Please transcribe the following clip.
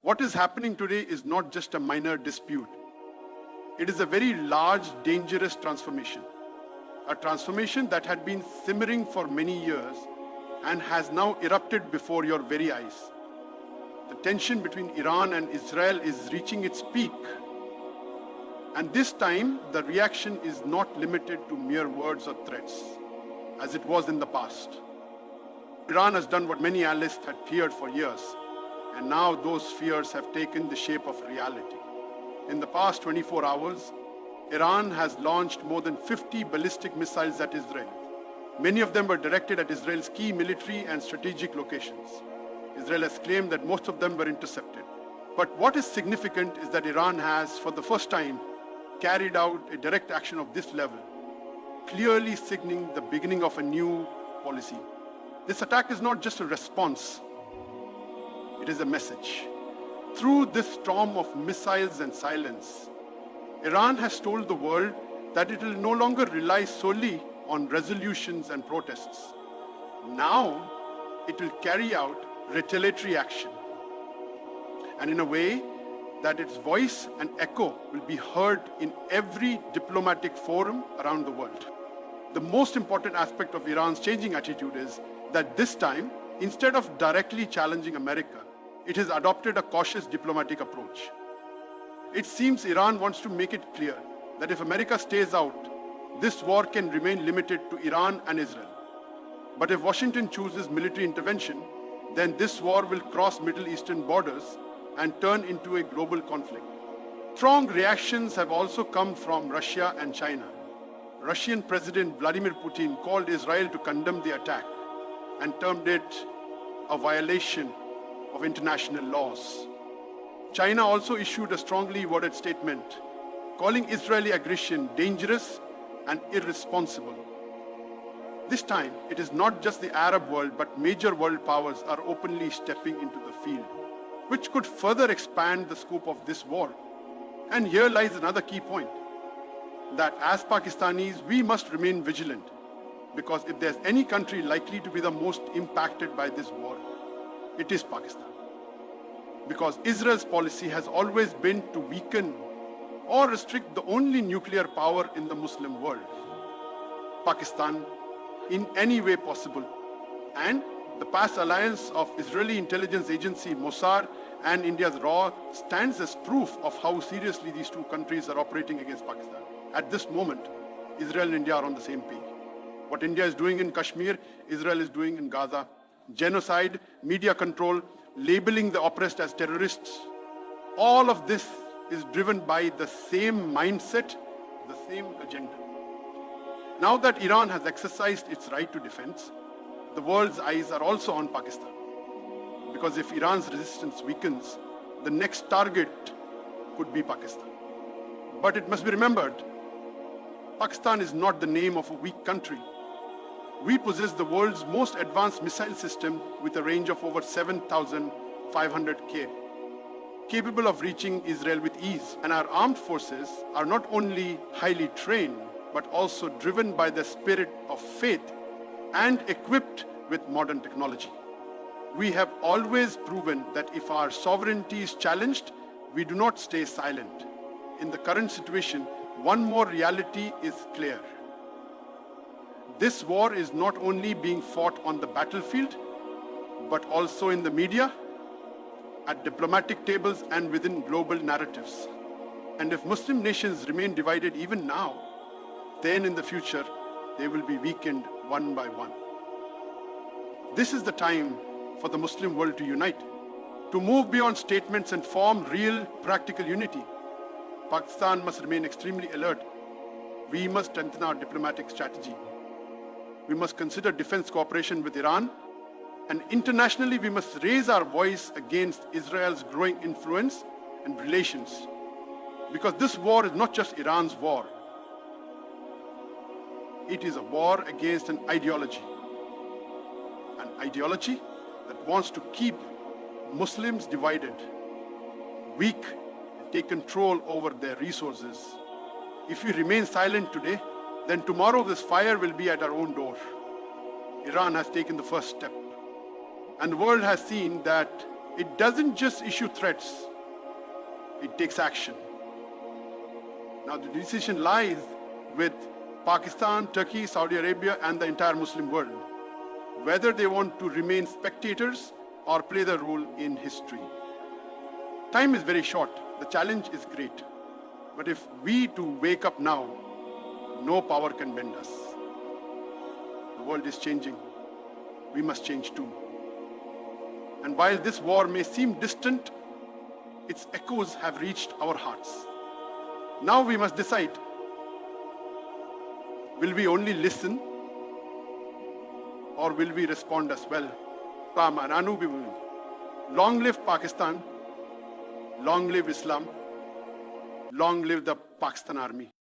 What is happening today is not just a minor dispute. It is a very large, dangerous transformation. A transformation that had been simmering for many years and has now erupted before your very eyes. The tension between Iran and Israel is reaching its peak. And this time, the reaction is not limited to mere words or threats, as it was in the past. Iran has done what many analysts had feared for years, and now those fears have taken the shape of reality. In the past 24 hours, Iran has launched more than 50 ballistic missiles at Israel. Many of them were directed at Israel's key military and strategic locations. Israel has claimed that most of them were intercepted. But what is significant is that Iran has, for the first time, carried out a direct action of this level, clearly signaling the beginning of a new policy. This attack is not just a response, it is a message. Through this storm of missiles and silence, Iran has told the world that it will no longer rely solely on resolutions and protests. Now, it will carry out retaliatory action, and in a way that its voice and echo will be heard in every diplomatic forum around the world. The most important aspect of Iran's changing attitude is that this time, instead of directly challenging America, it has adopted a cautious diplomatic approach. It seems Iran wants to make it clear that if America stays out, this war can remain limited to Iran and Israel. But if Washington chooses military intervention, then this war will cross Middle Eastern borders and turn into a global conflict. Strong reactions have also come from Russia and China. Russian President Vladimir Putin called Israel to condemn the attack and termed it a violation of international laws. China also issued a strongly worded statement calling Israeli aggression dangerous and irresponsible. This time, it is not just the Arab world, but major world powers are openly stepping into the field, which could further expand the scope of this war. And here lies another key point, that as Pakistanis, we must remain vigilant, because if there's any country likely to be the most impacted by this war, it is Pakistan. Because Israel's policy has always been to weaken or restrict the only nuclear power in the Muslim world, Pakistan, in any way possible. And the past alliance of Israeli intelligence agency Mossad and India's RAW stands as proof of how seriously these two countries are operating against Pakistan. At this moment, Israel and India are on the same page. What India is doing in Kashmir, Israel is doing in Gaza. Genocide, media control, labeling the oppressed as terrorists. All of this is driven by the same mindset, the same agenda. Now that Iran has exercised its right to defense, the world's eyes are also on Pakistan. Because if Iran's resistance weakens, the next target could be Pakistan. But it must be remembered, Pakistan is not the name of a weak country. We possess the world's most advanced missile system with a range of over 7,500 km, capable of reaching Israel with ease. And our armed forces are not only highly trained, but also driven by the spirit of faith and equipped with modern technology. We have always proven that if our sovereignty is challenged, we do not stay silent. In the current situation, one more reality is clear. This war is not only being fought on the battlefield, but also in the media, at diplomatic tables and within global narratives. And if Muslim nations remain divided even now, then in the future, they will be weakened one by one. This is the time for the Muslim world to unite, to move beyond statements and form real, practical unity. Pakistan must remain extremely alert. We must strengthen our diplomatic strategy. We must consider defense cooperation with Iran, and internationally we must raise our voice against Israel's growing influence and relations. Because this war is not just Iran's war. It is a war against an ideology that wants to keep Muslims divided, weak, and take control over their resources. If we remain silent today, then tomorrow this fire will be at our own door. Iran has taken the first step. And the world has seen that It doesn't just issue threats, it takes action. Now the decision lies with Pakistan, Turkey, Saudi Arabia, and the entire Muslim world, whether they want to remain spectators or play the role in history. Time is very short, the challenge is great. But if we to wake up now, no power can bend us. The world is changing. We must change too. And while this war may seem distant, its echoes have reached our hearts. Now we must decide, will we only listen or will we respond as well? Long live Pakistan, long live Islam, long live the Pakistan Army.